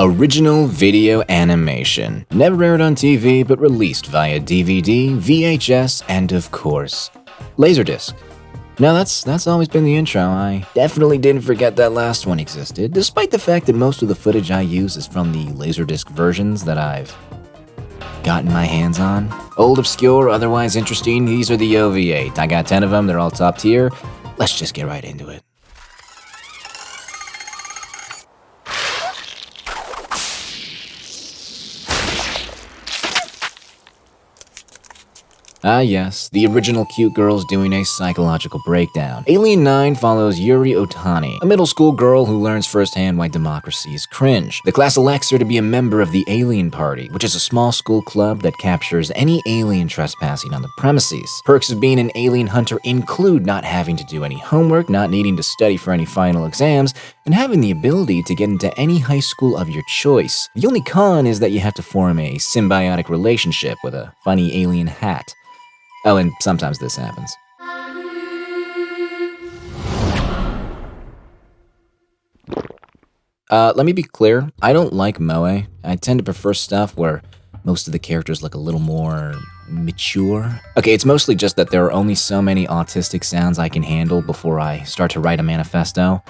Original video animation. Never aired on TV, but released via DVD, VHS, and of course, Laserdisc. Now that's always been the intro. I definitely didn't forget that last one existed, despite the fact that most of the footage I use is from the Laserdisc versions that I've gotten my hands on. Old, obscure, otherwise interesting, these are the OVA. I got 10 of them, they're all top tier. Let's just get right into it. Ah yes, the original cute girls doing a psychological breakdown. Alien 9 follows Yuri Otani, a middle school girl who learns firsthand why democracy is cringe. The class elects her to be a member of the Alien Party, which is a small school club that captures any alien trespassing on the premises. Perks of being an alien hunter include not having to do any homework, not needing to study for any final exams, and having the ability to get into any high school of your choice. The only con is that you have to form a symbiotic relationship with a funny alien hat. Oh, and sometimes this happens. Let me be clear, I don't like moe. I tend to prefer stuff where most of the characters look a little more mature. Okay, it's mostly just that there are only so many autistic sounds I can handle before I start to write a manifesto.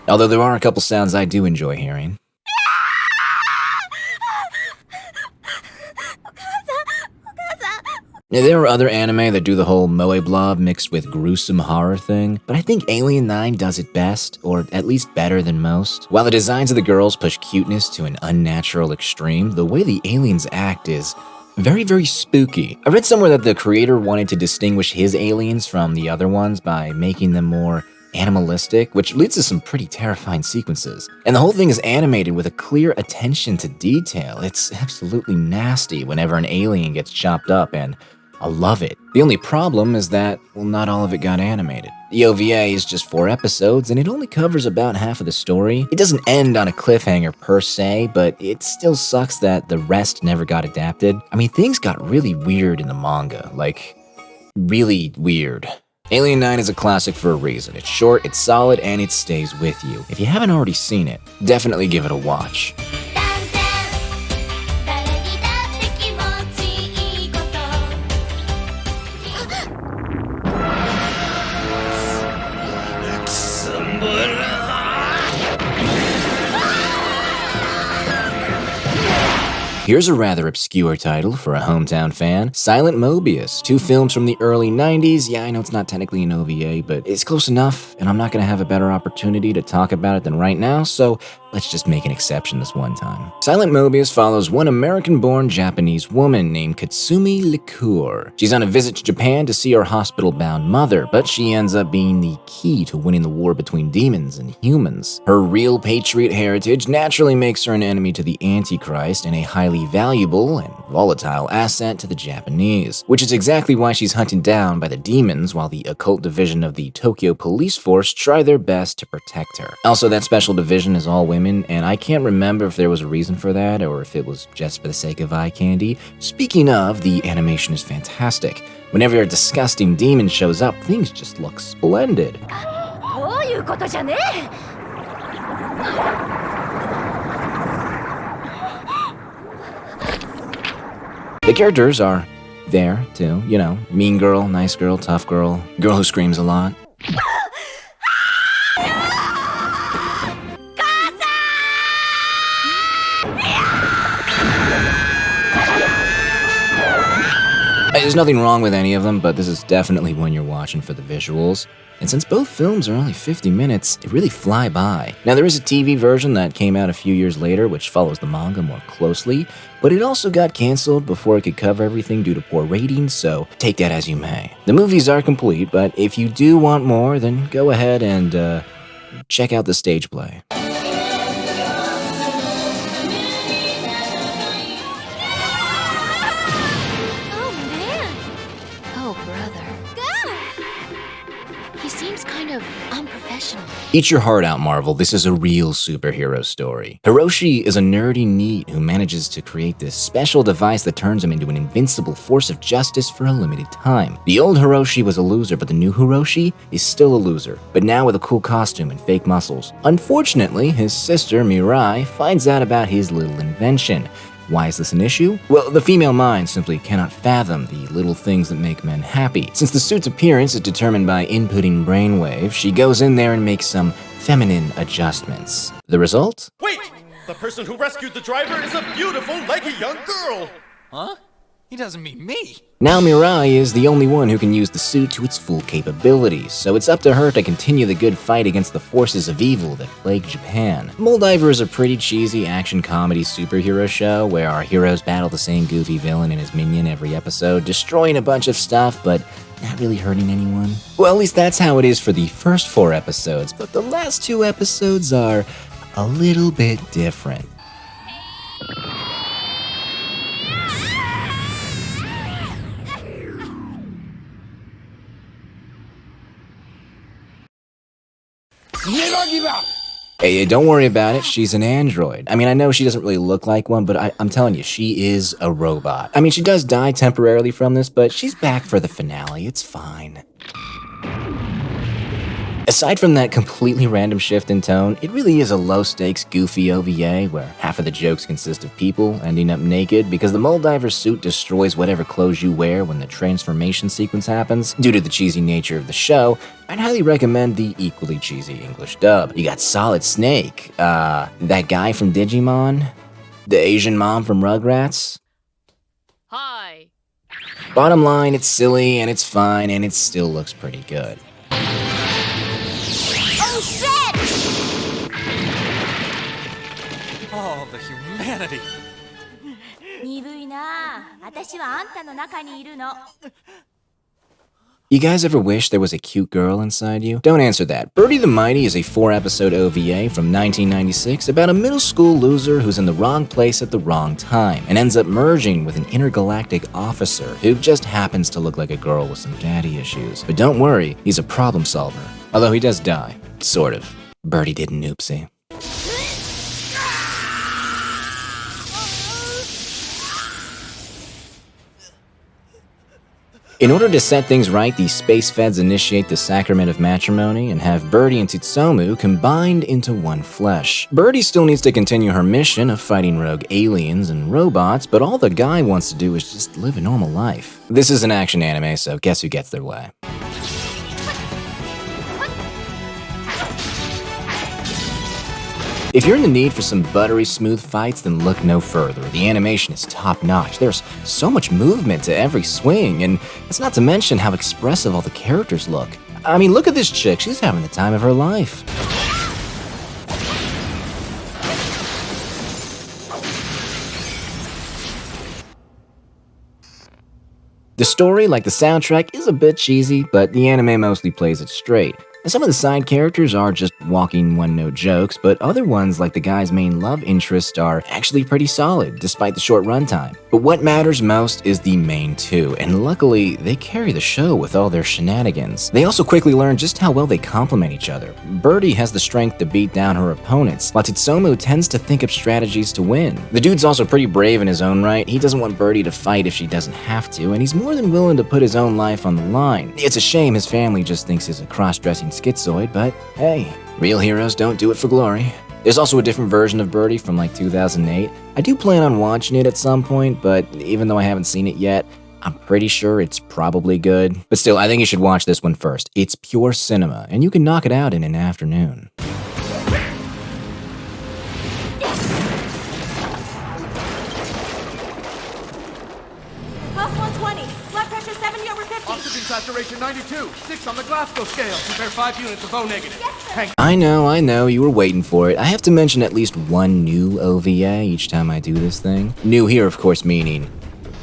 Although there are a couple sounds I do enjoy hearing. Now, there are other anime that do the whole moe blob mixed with gruesome horror thing, but I think Alien 9 does it best, or at least better than most. While the designs of the girls push cuteness to an unnatural extreme, the way the aliens act is very, very spooky. I read somewhere that the creator wanted to distinguish his aliens from the other ones by making them more animalistic, which leads to some pretty terrifying sequences. And the whole thing is animated with a clear attention to detail. It's absolutely nasty whenever an alien gets chopped up, and I love it. The only problem is that, well, not all of it got animated. The OVA is just 4 episodes, and it only covers about half of the story. It doesn't end on a cliffhanger per se, but it still sucks that the rest never got adapted. I mean, things got really weird in the manga, like, really weird. Alien 9 is a classic for a reason. It's short, it's solid, and it stays with you. If you haven't already seen it, definitely give it a watch. Here's a rather obscure title for a hometown fan, Silent Mobius. 2 films from the early 90s. Yeah, I know it's not technically an OVA, but it's close enough, and I'm not gonna have a better opportunity to talk about it than right now, so let's just make an exception this one time. Silent Mobius follows one American-born Japanese woman named Katsumi Liqueur. She's on a visit to Japan to see her hospital-bound mother, but she ends up being the key to winning the war between demons and humans. Her real patriot heritage naturally makes her an enemy to the Antichrist and a highly valuable and volatile asset to the Japanese, which is exactly why she's hunted down by the demons while the occult division of the Tokyo police force try their best to protect her. Also, that special division is all women, and I can't remember if there was a reason for that or if it was just for the sake of eye candy. Speaking of, the animation is fantastic. Whenever a disgusting demon shows up, things just look splendid. The characters are there, too. You know, mean girl, nice girl, tough girl, girl who screams a lot. There's nothing wrong with any of them, but this is definitely one you're watching for the visuals. And since both films are only 50 minutes, they really fly by. Now, there is a TV version that came out a few years later, which follows the manga more closely, but it also got canceled before it could cover everything due to poor ratings, so take that as you may. The movies are complete, but if you do want more, then go ahead and check out the stage play. He seems kind of unprofessional. Eat your heart out, Marvel. This is a real superhero story. Hiroshi is a nerdy NEET who manages to create this special device that turns him into an invincible force of justice for a limited time. The old Hiroshi was a loser, but the new Hiroshi is still a loser, but now with a cool costume and fake muscles. Unfortunately, his sister Mirai finds out about his little invention. Why is this an issue? Well, the female mind simply cannot fathom the little things that make men happy. Since the suit's appearance is determined by inputting brainwaves, she goes in there and makes some feminine adjustments. The result? Wait! The person who rescued the driver is a beautiful, leggy young girl! Huh? He doesn't mean me. Now Mirai is the only one who can use the suit to its full capabilities, so it's up to her to continue the good fight against the forces of evil that plague Japan. Moldiver is a pretty cheesy action comedy superhero show where our heroes battle the same goofy villain and his minion every episode, destroying a bunch of stuff, but not really hurting anyone. Well, at least that's how it is for the first 4 episodes, but the last 2 episodes are a little bit different. Never give up! Hey, don't worry about it, she's an android. I mean, I know she doesn't really look like one, but I'm telling you, she is a robot. I mean, she does die temporarily from this, but she's back for the finale, it's fine. Aside from that completely random shift in tone, it really is a low-stakes, goofy OVA where half of the jokes consist of people ending up naked because the Moldiver suit destroys whatever clothes you wear when the transformation sequence happens. Due to the cheesy nature of the show, I'd highly recommend the equally cheesy English dub. You got Solid Snake, that guy from Digimon, the Asian mom from Rugrats. Hi. Bottom line, it's silly and it's fine and it still looks pretty good. Oh shit! Oh, the humanity. 鈍いな。私はあんたの中にいるの。 You guys ever wish there was a cute girl inside you? Don't answer that. Birdy the Mighty is a 4-episode OVA from 1996 about a middle school loser who's in the wrong place at the wrong time and ends up merging with an intergalactic officer who just happens to look like a girl with some daddy issues. But don't worry, he's a problem solver. Although he does die. Sort of. Birdy did an oopsie. In order to set things right, the space feds initiate the sacrament of matrimony and have Birdy and Tsutomu combined into one flesh. Birdy still needs to continue her mission of fighting rogue aliens and robots, but all the guy wants to do is just live a normal life. This is an action anime, so guess who gets their way? If you're in the need for some buttery smooth fights, then look no further. The animation is top-notch. There's so much movement to every swing, and it's not to mention how expressive all the characters look. I mean, look at this chick. She's having the time of her life. The story, like the soundtrack, is a bit cheesy, but the anime mostly plays it straight. And some of the side characters are just walking one-note jokes, but other ones, like the guy's main love interest, are actually pretty solid, despite the short runtime. But what matters most is the main two, and luckily, they carry the show with all their shenanigans. They also quickly learn just how well they complement each other. Birdy has the strength to beat down her opponents, while Tsutomu tends to think up strategies to win. The dude's also pretty brave in his own right. He doesn't want Birdy to fight if she doesn't have to, and he's more than willing to put his own life on the line. It's a shame his family just thinks he's a cross-dressing schizoid, but hey, real heroes don't do it for glory. There's also a different version of Birdy from like 2008. I do plan on watching it at some point, but even though I haven't seen it yet, I'm pretty sure it's probably good. But still, I think you should watch this one first. It's pure cinema, and you can knock it out in an afternoon. Pulse 120. Blood pressure 70/50. Oxygen saturation 92. 6 on the Glasgow scale. Compare 5 units of O negative. Yes, I know, you were waiting for it. I have to mention at least one new OVA each time I do this thing. New here, of course, meaning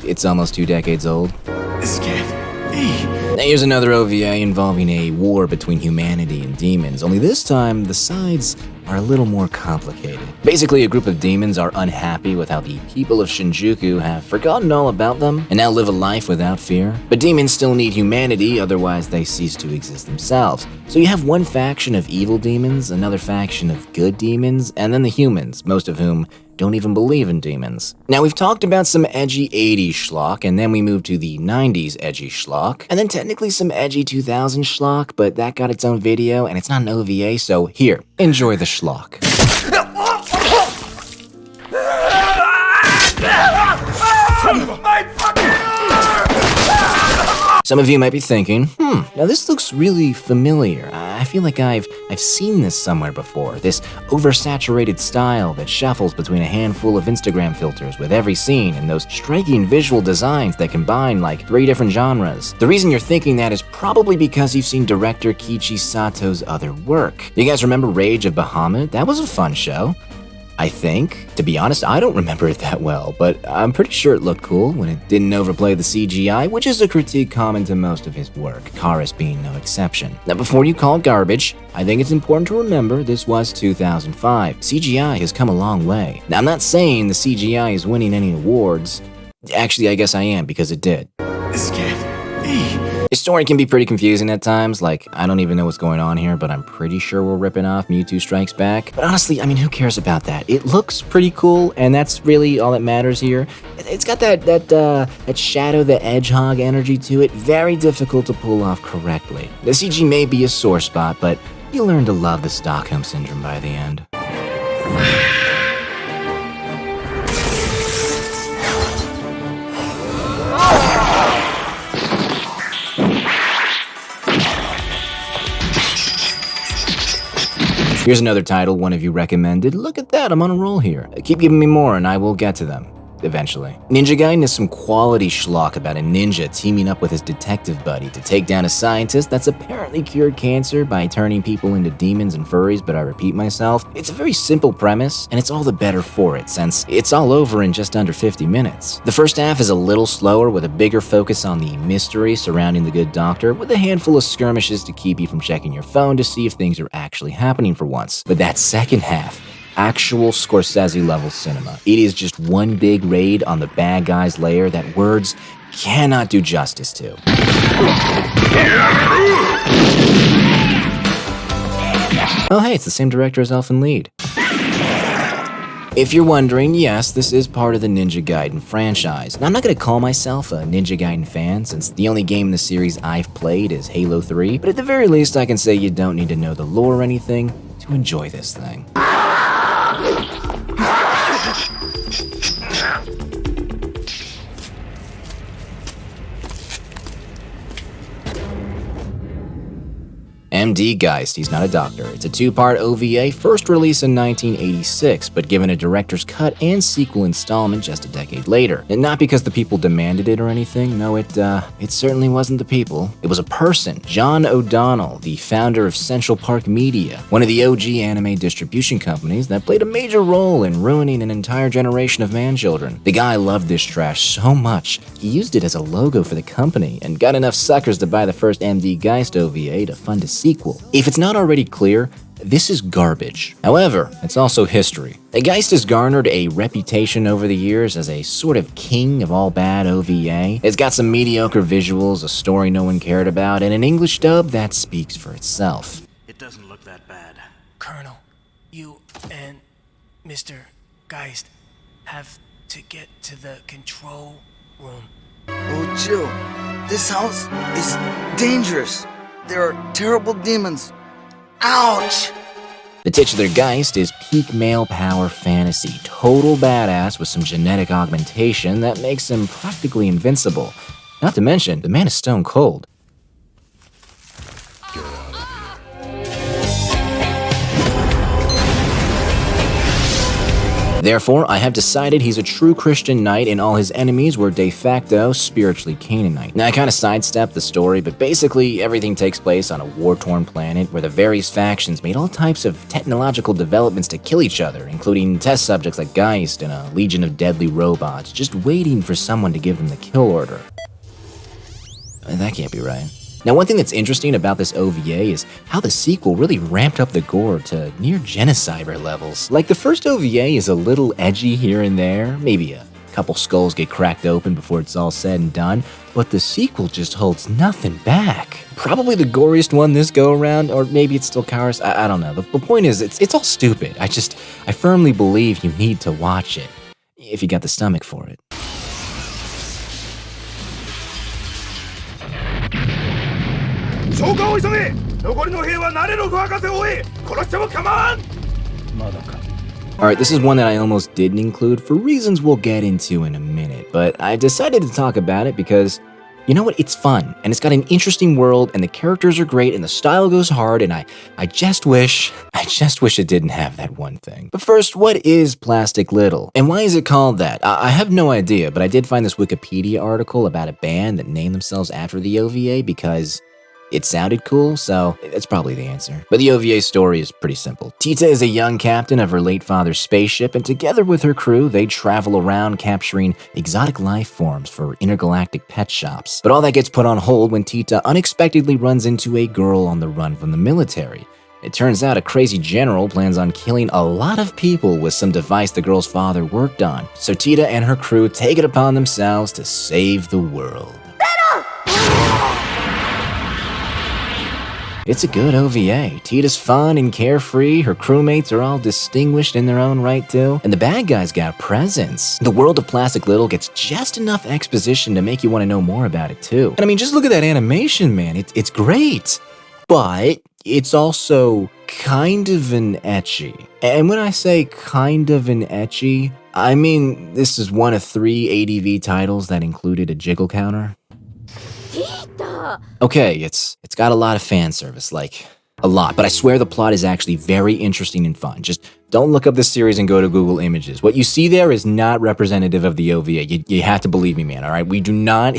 it's almost 2 decades old. This can't be. Now here's another OVA involving a war between humanity and demons, only this time the sides are a little more complicated. Basically, a group of demons are unhappy with how the people of Shinjuku have forgotten all about them and now live a life without fear. But demons still need humanity, otherwise they cease to exist themselves. So you have one faction of evil demons, another faction of good demons, and then the humans, most of whom don't even believe in demons. Now, we've talked about some edgy 80s schlock, and then we moved to the 90s edgy schlock, and then technically some edgy 2000s schlock, but that got its own video, and it's not an OVA, so here, enjoy the schlock. Some of you might be thinking, now this looks really familiar. I feel like I've seen this somewhere before. This oversaturated style that shuffles between a handful of Instagram filters with every scene and those striking visual designs that combine like 3 different genres. The reason you're thinking that is probably because you've seen director Kiichi Sato's other work. You guys remember Rage of Bahamut? That was a fun show. I think. To be honest, I don't remember it that well, but I'm pretty sure it looked cool when it didn't overplay the CGI, which is a critique common to most of his work, Chorus being no exception. Now, before you call it garbage, I think it's important to remember this was 2005. CGI has come a long way. Now, I'm not saying the CGI is winning any awards. Actually, I guess I am, because it did. This can't be. The story can be pretty confusing at times, like, I don't even know what's going on here, but I'm pretty sure we're ripping off Mewtwo Strikes Back. But honestly, I mean, who cares about that? It looks pretty cool, and that's really all that matters here. It's got that Shadow the Hedgehog energy to it, very difficult to pull off correctly. The CG may be a sore spot, but you learn to love the Stockholm Syndrome by the end. Here's another title one of you recommended. Look at that, I'm on a roll here. Keep giving me more and I will get to them. Eventually. Ninja Gaiden is some quality schlock about a ninja teaming up with his detective buddy to take down a scientist that's apparently cured cancer by turning people into demons and furries, but I repeat myself. It's a very simple premise, and it's all the better for it, since it's all over in just under 50 minutes. The first half is a little slower, with a bigger focus on the mystery surrounding the good doctor, with a handful of skirmishes to keep you from checking your phone to see if things are actually happening for once. But that second half, actual Scorsese-level cinema. It is just one big raid on the bad guy's lair that words cannot do justice to. Oh hey, it's the same director as Elfen Lied. If you're wondering, yes, this is part of the Ninja Gaiden franchise. Now, I'm not going to call myself a Ninja Gaiden fan, since the only game in the series I've played is Halo 3, but at the very least I can say you don't need to know the lore or anything to enjoy this thing. MD Geist, he's not a doctor. It's a 2-part OVA, first released in 1986, but given a director's cut and sequel installment just a decade later. And not because the people demanded it or anything, no, it certainly wasn't the people. It was a person, John O'Donnell, the founder of Central Park Media, one of the OG anime distribution companies that played a major role in ruining an entire generation of man-children. The guy loved this trash so much, he used it as a logo for the company, and got enough suckers to buy the first MD Geist OVA to fund a sequel. If it's not already clear, this is garbage. However, it's also history. Geist has garnered a reputation over the years as a sort of king of all bad OVA. It's got some mediocre visuals, a story no one cared about, and an English dub that speaks for itself. It doesn't look that bad. Colonel, you and Mr. Geist have to get to the control room. Oh, Jill, this house is dangerous. There are terrible demons. Ouch! The titular Geist is peak male power fantasy, total badass with some genetic augmentation that makes him practically invincible. Not to mention, the man is stone cold. Therefore, I have decided he's a true Christian knight and all his enemies were de facto spiritually Canaanite. Now, I kind of sidestepped the story, but basically everything takes place on a war-torn planet where the various factions made all types of technological developments to kill each other, including test subjects like Geist and a legion of deadly robots, just waiting for someone to give them the kill order. That can't be right. Now, one thing that's interesting about this OVA is how the sequel really ramped up the gore to near genocider levels. Like, the first OVA is a little edgy here and there, maybe a couple skulls get cracked open before it's all said and done, but the sequel just holds nothing back. Probably the goriest one this go around, or maybe it's still Karis, I don't know. The point is, it's all stupid. I firmly believe you need to watch it, if you got the stomach for it. Alright, this is one that I almost didn't include for reasons we'll get into in a minute, but I decided to talk about it because, you know what, it's fun, and it's got an interesting world, and the characters are great, and the style goes hard, and I just wish it didn't have that one thing. But first, what is Plastic Little? And why is it called that? I have no idea, but I did find this Wikipedia article about a band that named themselves after the OVA because it sounded cool, so that's probably the answer. But the OVA story is pretty simple. Tita is a young captain of her late father's spaceship, and together with her crew, they travel around capturing exotic life forms for intergalactic pet shops. But all that gets put on hold when Tita unexpectedly runs into a girl on the run from the military. It turns out a crazy general plans on killing a lot of people with some device the girl's father worked on. So Tita and her crew take it upon themselves to save the world. It's a good OVA. Tita's fun and carefree, her crewmates are all distinguished in their own right too, and the bad guys got presence. The world of Plastic Little gets just enough exposition to make you want to know more about it too. And I mean, just look at that animation, man. It's great. But it's also kind of an ecchi. And when I say kind of an ecchi, I mean this is one of 3 ADV titles that included a jiggle counter. Okay, it's got a lot of fan service, like a lot, but I swear the plot is actually very interesting and fun. Just don't look up this series and go to Google Images. What you see there is not representative of the OVA. You have to believe me, man, all right? We do not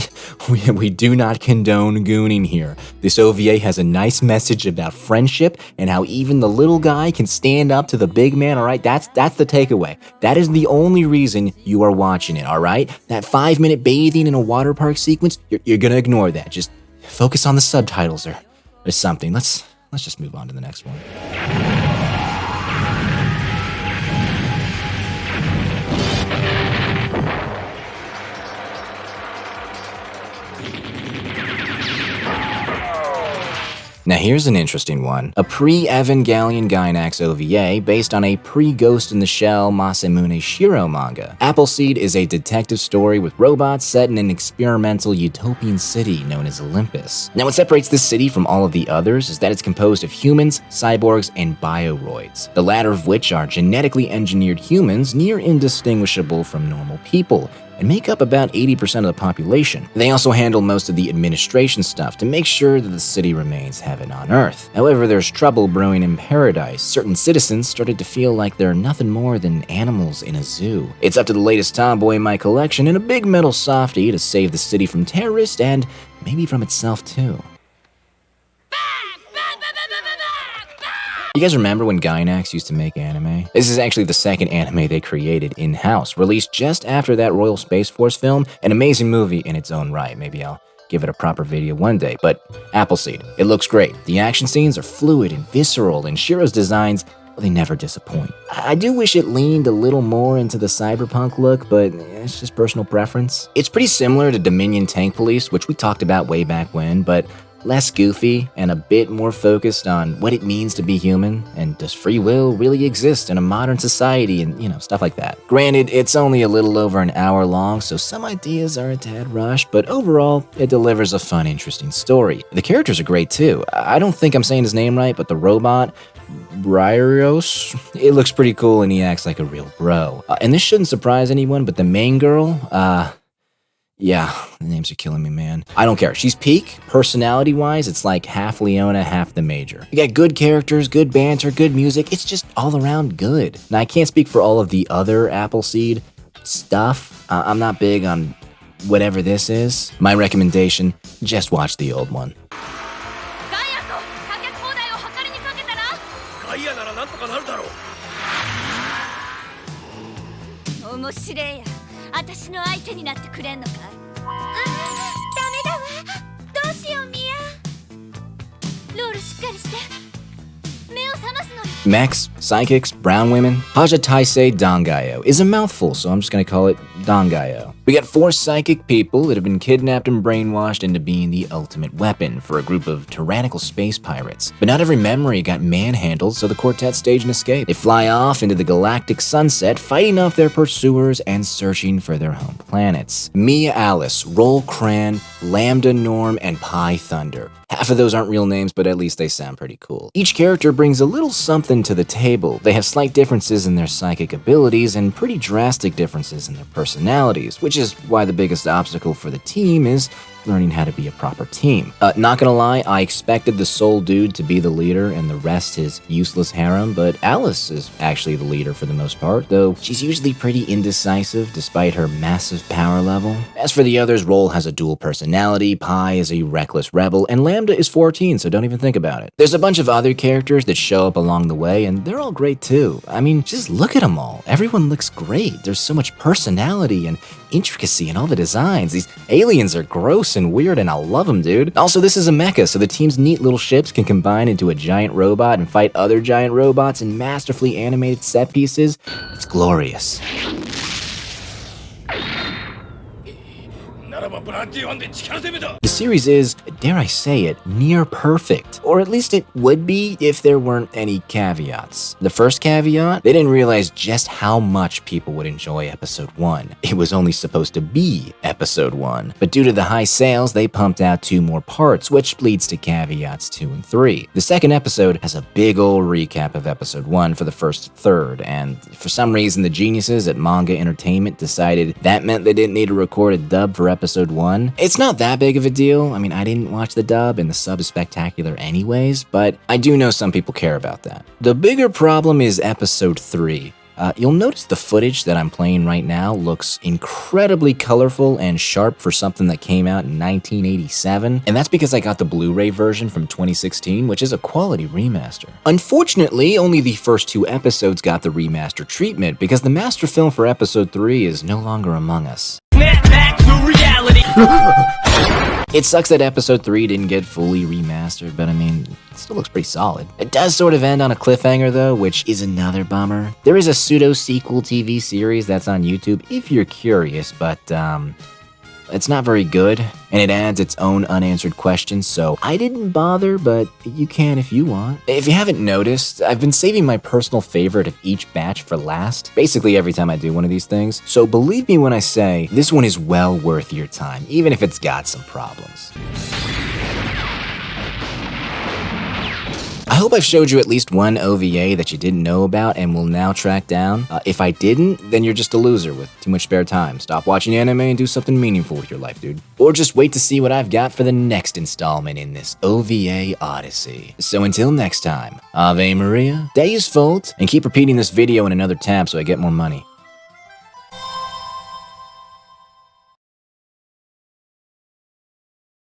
condone gooning here. This OVA has a nice message about friendship and how even the little guy can stand up to the big man, all right? That's the takeaway. That is the only reason you are watching it, all right? That 5-minute bathing in a water park sequence, you're gonna ignore that. Just focus on the subtitles or something. Let's just move on to the next one. Now here's an interesting one. A pre-Evangelion Gainax OVA based on a pre-Ghost in the Shell Masamune Shiro manga. Appleseed is a detective story with robots set in an experimental utopian city known as Olympus. Now what separates this city from all of the others is that it's composed of humans, cyborgs, and bioroids, the latter of which are genetically engineered humans near indistinguishable from normal people, and make up about 80% of the population. They also handle most of the administration stuff to make sure that the city remains heaven on earth. However, there's trouble brewing in paradise. Certain citizens started to feel like they're nothing more than animals in a zoo. It's up to the latest tomboy in my collection and a big metal softie to save the city from terrorists and maybe from itself too. You guys remember when Gainax used to make anime? This is actually the second anime they created in-house, released just after that Royal Space Force film, an amazing movie in its own right. Maybe I'll give it a proper video one day, but Appleseed, it looks great. The action scenes are fluid and visceral, and Shiro's designs, well, they never disappoint. I do wish it leaned a little more into the cyberpunk look, but it's just personal preference. It's pretty similar to Dominion Tank Police, which we talked about way back when, but less goofy and a bit more focused on what it means to be human and does free will really exist in a modern society and, stuff like that. Granted, it's only a little over an hour long, so some ideas are a tad rushed, but overall, it delivers a fun, interesting story. The characters are great too. I don't think I'm saying his name right, but the robot, Briaros, it looks pretty cool and he acts like a real bro. And this shouldn't surprise anyone, but the main girl, yeah, the names are killing me, man. I don't care. She's peak. Personality-wise, it's like half Leona, half the Major. You got good characters, good banter, good music. It's just all around good. Now, I can't speak for all of the other Appleseed stuff. I'm not big on whatever this is. My recommendation, just watch the old one. ロールしっかりして目を覚ますのよ Mechs, psychics, brown women. Haja Taisei Dangaiou is a mouthful, so I'm just gonna call it Dangaiou. We got 4 psychic people that have been kidnapped and brainwashed into being the ultimate weapon for a group of tyrannical space pirates. But not every memory got manhandled, so the quartet stage an escape. They fly off into the galactic sunset, fighting off their pursuers and searching for their home planets. Mia Alice, Roll Cran, Lambda Norm, and Pi Thunder. Half of those aren't real names, but at least they sound pretty cool. Each character brings a little something to the table. They have slight differences in their psychic abilities and pretty drastic differences in their personalities, which is why the biggest obstacle for the team is learning how to be a proper team. Not gonna lie, I expected the sole dude to be the leader and the rest his useless harem, but Alice is actually the leader for the most part, though she's usually pretty indecisive despite her massive power level. As for the others, Roll has a dual personality, Pi is a reckless rebel, and Lambda is 14, so don't even think about it. There's a bunch of other characters that show up along the way, and they're all great too. I mean, just look at them all. Everyone looks great. There's so much personality and intricacy in all the designs. These aliens are gross and weird, and I love them, dude. Also, this is a mecha, so the team's neat little ships can combine into a giant robot and fight other giant robots in masterfully animated set pieces. It's glorious. The series is, dare I say it, near perfect. Or at least it would be if there weren't any caveats. The first caveat, they didn't realize just how much people would enjoy episode 1. It was only supposed to be episode 1. But due to the high sales, they pumped out 2 more parts, which leads to caveats 2 and 3. The second episode has a big ol' recap of episode 1 for the first third, and for some reason the geniuses at Manga Entertainment decided that meant they didn't need to record a dub for episode 1. It's not that big of a deal. I mean, I didn't watch the dub and the sub is spectacular anyways, but I do know some people care about that. The bigger problem is episode 3. You'll notice the footage that I'm playing right now looks incredibly colorful and sharp for something that came out in 1987, and that's because I got the Blu-ray version from 2016, which is a quality remaster. Unfortunately, only the first 2 episodes got the remaster treatment because the master film for episode 3 is no longer among us. Back to reality. It sucks that episode 3 didn't get fully remastered, but I mean, it still looks pretty solid. It does sort of end on a cliffhanger though, which is another bummer. There is a pseudo-sequel TV series that's on YouTube if you're curious, but it's not very good, and it adds its own unanswered questions, so I didn't bother, but you can if you want. If you haven't noticed, I've been saving my personal favorite of each batch for last, basically every time I do one of these things, so believe me when I say, this one is well worth your time, even if it's got some problems. I hope I've showed you at least one OVA that you didn't know about and will now track down. If I didn't, then you're just a loser with too much spare time. Stop watching anime and do something meaningful with your life, dude. Or just wait to see what I've got for the next installment in this OVA Odyssey. So until next time, Ave Maria, Deus Volt, and keep repeating this video in another tab so I get more money.